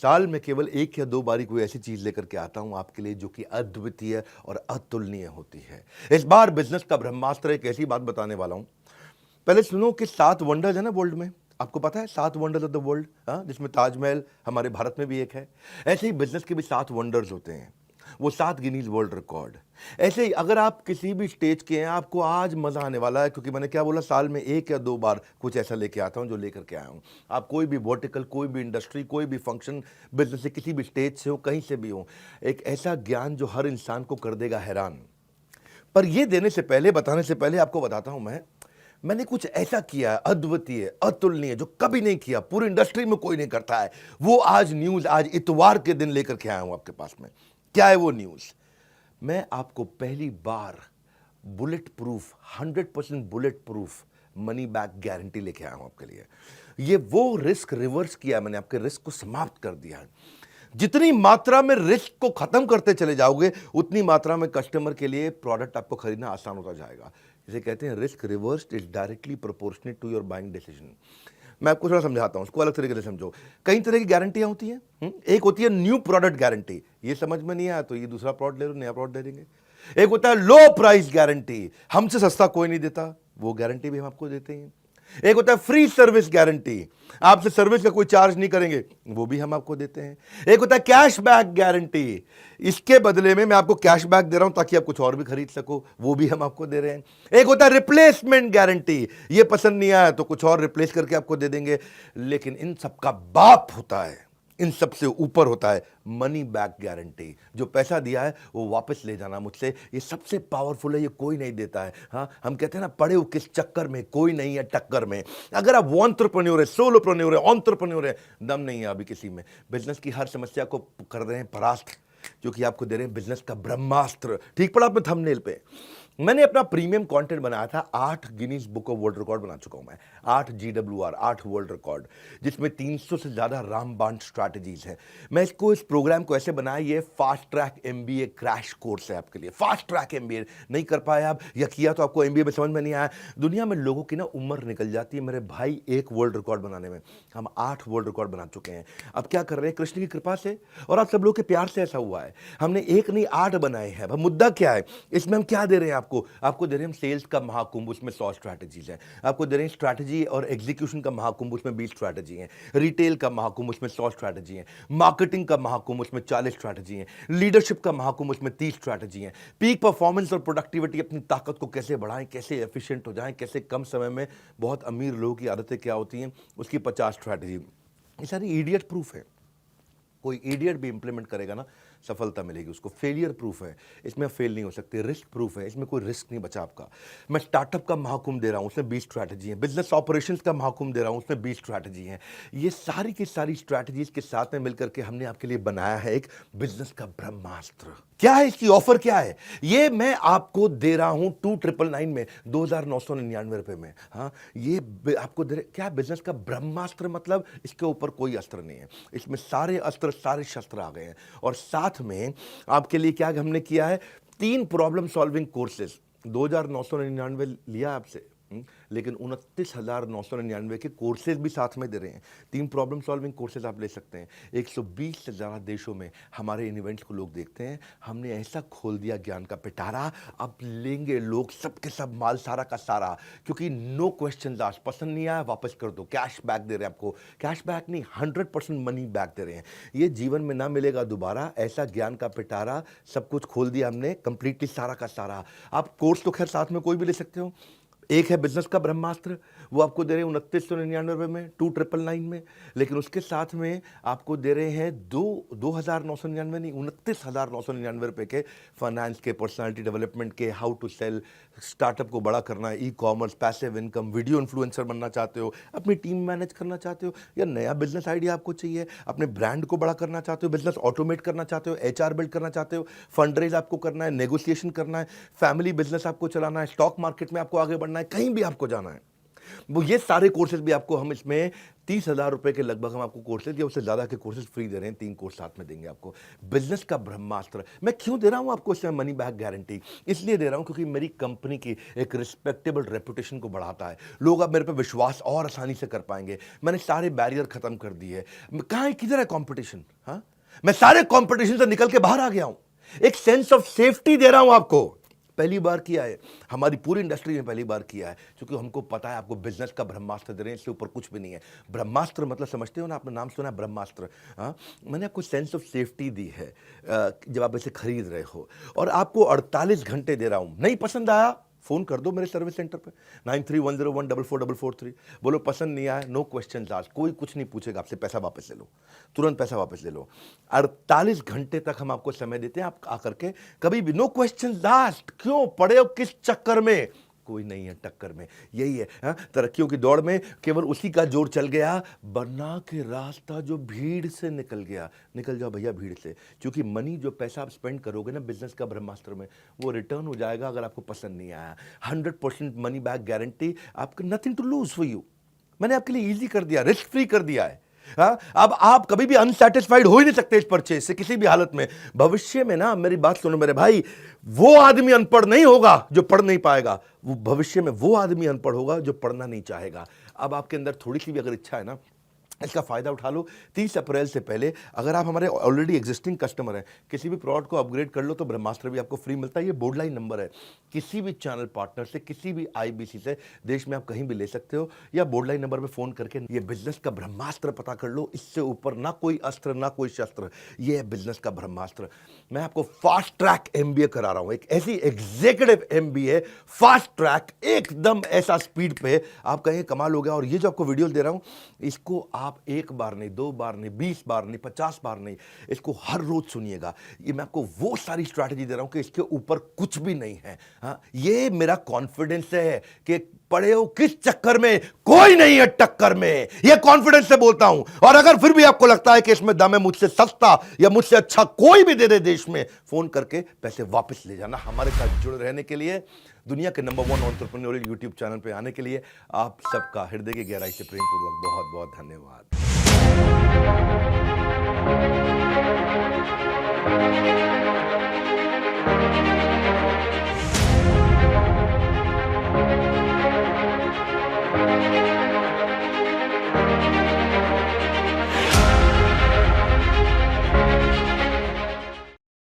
साल में केवल एक या दो बारी कोई ऐसी चीज लेकर के आता हूं आपके लिए जो कि अद्वितीय और अतुलनीय होती है। इस बार बिजनेस का ब्रह्मास्त्र एक ऐसी बात बताने वाला हूं। पहले सुनो कि 7 वंडर्स है ना वर्ल्ड में। आपको पता है 7 वंडर्स ऑफ द वर्ल्ड, जिसमें ताजमहल हमारे भारत में भी एक है। ऐसे ही बिजनेस के भी 7 वंडर्स होते हैं। वो 7 गिनीज वर्ल्ड रिकॉर्ड। ऐसे ही अगर आप किसी भी स्टेज के हैं, आपको आज मजा आने वाला है, क्योंकि मैंने क्या बोला, साल में एक या दो बार कुछ ऐसा लेके आता हूं जो लेकर के आया हूं। आप कोई भी वर्टिकल, कोई भी इंडस्ट्री, कोई भी फंक्शन, बिजनेस से किसी भी स्टेज से हो, कहीं से भी हो, एक ऐसा ज्ञान जो हर इंसान को कर देगा हैरान। पर ये देने से पहले, बताने से पहले आपको बताता हूं मैंने कुछ ऐसा किया है अद्वितीय, अतुलनीय, जो कभी नहीं किया, पूरी इंडस्ट्री में कोई नहीं करता है। वो आज न्यूज, आज इतवार के दिन लेकर के आया हूं आपके पास में। क्या है वो न्यूज? मैं आपको पहली बार bullet proof, 100% bullet proof money back guarantee लेके आया हूं आपके लिए। ये वो रिस्क रिवर्स किया है मैंने, आपके रिस्क को समाप्त कर दिया है। जितनी मात्रा में रिस्क को खत्म करते चले जाओगे, उतनी मात्रा में कस्टमर के लिए प्रोडक्ट आपको खरीदना आसान होता जाएगा। इसे कहते हैं risk reversed is directly proportionate to your buying decision. मैं आपको थोड़ा समझाता हूं, उसको अलग तरीके से समझो। कई तरह की गारंटियां होती हैं। एक होती है न्यू प्रोडक्ट गारंटी, ये समझ में नहीं आया तो ये दूसरा प्रोडक्ट ले लो, नया प्रोडक्ट दे देंगे। एक होता है लो प्राइस गारंटी, हमसे सस्ता कोई नहीं देता, वो गारंटी भी हम आपको देते हैं। एक होता है फ्री सर्विस गारंटी, आपसे सर्विस का कोई चार्ज नहीं करेंगे, वो भी हम आपको देते हैं। एक होता है कैश बैक गारंटी, इसके बदले में मैं आपको कैश बैक दे रहा हूं ताकि आप कुछ और भी खरीद सको, वो भी हम आपको दे रहे हैं। एक होता है रिप्लेसमेंट गारंटी, ये पसंद नहीं आया तो कुछ और रिप्लेस करके आपको दे देंगे। लेकिन इन सबका बाप होता है, इन सबसे ऊपर होता है मनी बैक गारंटी। जो पैसा दिया है वो वापस ले जाना मुझसे, ये सबसे पावरफुल है, ये कोई नहीं देता है। हाँ, हम कहते हैं ना, पड़े हो किस चक्कर में, कोई नहीं है टक्कर में। अगर आप एंटरप्रेन्योर है, सोलोप्रेन्योर है, एंटरप्रेन्योर है, दम नहीं है अभी किसी में, बिजनेस की हर समस्या को कर रहे हैं परास्त, जो कि आपको दे रहे हैं बिजनेस का ब्रह्मास्त्र। ठीक पड़ा आपने थंबनेल पे। मैंने अपना प्रीमियम कंटेंट बनाया था, 8 Guinness book of world record बना चुका हूं मैं, 8 GWR, 8 वर्ल्ड रिकॉर्ड, जिसमें 300 से ज्यादा रामबाण स्ट्रैटेजीज है। मैं इसको, इस प्रोग्राम को ऐसे बनाया, ये fast track MBA crash course है आपके लिए। फास्ट ट्रैक MBA नहीं कर पाए आप, या किया तो आपको MBA में समझ में नहीं आया। दुनिया में लोगों की ना उम्र निकल जाती है मेरे भाई एक वर्ल्ड रिकॉर्ड बनाने में, हम 8 वर्ल्ड रिकॉर्ड बना चुके हैं। अब क्या कर रहे हैं, कृष्ण की कृपा से और आप सब लोग के प्यार से ऐसा हुआ है, हमने एक नहीं 8 बनाए हैं। अब मुद्दा क्या है, इसमें हम क्या दे रहे हैं आपको दे रहे हैं हम सेल्स का महाकुंभ, उसमें 100 स्ट्रैटेजीज हैं। आपको दे रहे हैं स्ट्रैटेजी और एग्जीक्यूशन का महाकुंभ, उसमें 20 स्ट्रैटेजी हैं। रिटेल का महाकुंभ, उसमें 100 स्ट्रैटेजी हैं। मार्केटिंग का महाकुंभ, उसमें 40 स्ट्रैटेजी हैं। लीडरशिप का महाकुंभ, उसमें 30 स्ट्रैटेजी हैं। पीक परफॉर्मेंस और प्रोडक्टिविटी, अपनी ताकत को कैसे बढ़ाएं, कैसे एफिशिएंट हो जाएं, कैसे कम समय में, बहुत अमीर लोगों की आदतें क्या होती हैं, उसकी 50 स्ट्रैटेजी। ये सारी इडियट प्रूफ है, कोई इडियट भी इंप्लीमेंट करेगा ना, सफलता मिलेगी उसको। फेलियर प्रूफ है, इसमें फेल नहीं हो सकते। रिस्क प्रूफ है, इसमें कोई रिस्क नहीं बचा आपका। मैं स्टार्टअप का महाकुंभ दे रहा हूं, उसमें 20 स्ट्रैटेजी है। बिजनेस ऑपरेशंस का महाकुंभ दे रहा हूं, उसमें 20 स्ट्रैटेजी है। ये सारी की सारी स्ट्रैटेजीज के साथ में मिलकर के हमने आपके लिए बनाया है एक बिजनेस का ब्रह्मास्त्र। क्या है इसकी ऑफर, क्या है ये मैं आपको दे रहा हूं 2999 में, 2999 रुपए में। हाँ, ये आपको दे रहे, क्या बिजनेस का ब्रह्मास्त्र मतलब इसके ऊपर कोई अस्त्र नहीं है, इसमें सारे अस्त्र, सारे शस्त्र आ गए हैं। और साथ में आपके लिए क्या हमने किया है, 3 प्रॉब्लम सॉल्विंग कोर्सेज। 2999 लिया आपसे, लेकिन 29,999 के कोर्सेज भी साथ में दे रहे हैं। 3 प्रॉब्लम सॉल्विंग कोर्सेज आप ले सकते हैं। 120 से ज़्यादा देशों में हमारे इन इवेंट्स को लोग देखते हैं। हमने ऐसा खोल दिया ज्ञान का पिटारा, अब लेंगे लोग सब के सब माल सारा का सारा, क्योंकि नो क्वेश्चन आस्क्ड, पसंद नहीं आया वापस कर दो, कैश बैक दे रहे हैं आपको। कैश बैक नहीं, 100% मनी बैक दे रहे हैं। ये जीवन में ना मिलेगा दोबारा, ऐसा ज्ञान का पिटारा, सब कुछ खोल दिया हमने कंप्लीटली, सारा का सारा। आप कोर्स तो खैर साथ में कोई भी ले सकते हो। एक है बिजनेस का ब्रह्मास्त्र, वो आपको दे रहे हैं 2999 में, 2999 में। लेकिन उसके साथ में आपको दे रहे हैं 2,999 नहीं, 29,999 रुपए के फाइनेंस के, पर्सनालिटी डेवलपमेंट के, हाउ टू सेल, स्टार्टअप को बड़ा करना है, e-commerce, passive income, video influencer बनना चाहते हो, अपनी टीम मैनेज करना चाहते हो, या नया बिजनेस आइडिया आपको चाहिए, अपने ब्रांड को बड़ा करना चाहते हो, बिजनेस ऑटोमेट करना चाहते हो, HR बिल्ड करना चाहते हो, फंड रेज आपको करना है, नेगोशिएशन करना है, फैमिली बिजनेस आपको चलाना है, स्टॉक मार्केट में आपको आगे बढ़ना है, कहीं भी आपको जाना है, वो ये सारे कोर्सेज भी आपको हम इसमें 30,000 रुपए के लगभग हम आपको कोर्सेज या उससे ज़्यादा के कोर्सेज फ्री दे रहे हैं। 3 कोर्स साथ में देंगे आपको। बिजनेस का ब्रह्मास्त्र मैं क्यों दे रहा हूं आपको इसमें मनी बैक गारंटी? इसलिए दे रहा हूं क्योंकि मेरी कंपनी की एक रिस्पेक्टेबल रेपुटेशन को बढ़ाता है। लोग अब मेरे पे विश्वास और आसानी से कर पाएंगे। मैंने सारे बैरियर खत्म कर दिए। कहाँ है, किधर है कंपटीशन? हाँ, मैं सारे कंपटीशन से निकल के बाहर आ गया हूं। एक सेंस ऑफ सेफ्टी दे रहा हूं आपको। पहली बार किया है, हमारी पूरी इंडस्ट्री में पहली बार किया है, क्योंकि हमको पता है आपको बिजनेस का ब्रह्मास्त्र दे रहे हैं, इससे ऊपर कुछ भी नहीं है। ब्रह्मास्त्र मतलब समझते हो ना, आपने नाम सुना है ब्रह्मास्त्र? हाँ, मैंने आपको सेंस ऑफ सेफ्टी दी है जब आप इसे खरीद रहे हो, और आपको 48 घंटे दे रहा हूं। नहीं पसंद आया, फ़ोन कर दो मेरे सर्विस सेंटर पे 9310144443। बोलो पसंद नहीं आया, नो क्वेश्चन आस्क्ड, कोई कुछ नहीं पूछेगा आपसे, पैसा वापस ले लो, तुरंत पैसा वापस ले लो। 48 घंटे तक हम आपको समय देते हैं, आप आकर के कभी भी नो क्वेश्चन आस्क्ड। क्यों पड़े हो किस चक्कर में? कोई नहीं है टक्कर में, यही है। हाँ, तरक्कियों की दौड़ में केवल उसी का जोर चल गया, वरना के रास्ता जो भीड़ से निकल गया। निकल जाओ भैया भीड़ से, क्योंकि मनी जो पैसा आप स्पेंड करोगे ना बिजनेस का ब्रह्मास्त्र में, वो रिटर्न हो जाएगा अगर आपको पसंद नहीं आया। 100% मनी बैक गारंटी, आपको nothing to lose for you. मैंने आपके लिए ईजी कर दिया, रिस्क फ्री कर दिया है। हाँ, अब आप कभी भी अनसेटिस्फाइड हो ही नहीं सकते इस परचेज से किसी भी हालत में। भविष्य में ना, मेरी बात सुनो मेरे भाई, वो आदमी अनपढ़ नहीं होगा जो पढ़ नहीं पाएगा, वो भविष्य में वो आदमी अनपढ़ होगा जो पढ़ना नहीं चाहेगा। अब आपके अंदर थोड़ी सी भी अगर इच्छा है ना, इसका फायदा उठा लो। 30 अप्रैल से पहले अगर आप हमारे ऑलरेडी एग्जिस्टिंग कस्टमर हैं, किसी भी प्रोडक्ट को अपग्रेड कर लो तो ब्रह्मास्त्र भी आपको फ्री मिलता है। ये बोर्ड लाइन नंबर है, किसी भी चैनल पार्टनर से, किसी भी आईबीसी से देश में आप कहीं भी ले सकते हो, या बोर्ड लाइन नंबर पे फोन करके ये बिजनेस का ब्रह्मास्त्र पता कर लो। इससे ऊपर ना कोई अस्त्र ना कोई शस्त्र, ये है बिजनेस का ब्रह्मास्त्र। मैं आपको फास्ट ट्रैक एमबीए करा रहा हूं, एक ऐसी एग्जीक्यूटिव एमबीए, फास्ट ट्रैक, एकदम ऐसा स्पीड पे आप कहें कमाल हो गया। और ये जो आपको वीडियो दे रहा हूं, इसको आप एक बार नहीं, 2 बार नहीं, 20 बार नहीं, 50 बार नहीं, इसको हर रोज सुनिएगा। ये मैं आपको वो सारी स्ट्रैटेजी दे रहा हूं कि इसके ऊपर कुछ भी नहीं है। हाँ, ये मेरा कॉन्फिडेंस है कि पड़े हो किस चक्कर में, कोई नहीं है टक्कर में, ये कॉन्फिडेंस से बोलता हूं। और अगर फिर भी आपको लगता है कि इसमें दम है, मुझसे सस्ता या मुझसे अच्छा कोई भी दे दे देश में, फोन करके पैसे वापस ले जाना। हमारे साथ जुड़े रहने के लिए, दुनिया के नंबर 1 एंटरप्रेन्योरियल यूट्यूब चैनल पे आने के लिए आप सबका हृदय की गहराई से प्रेमपूर्वक बहुत बहुत धन्यवाद।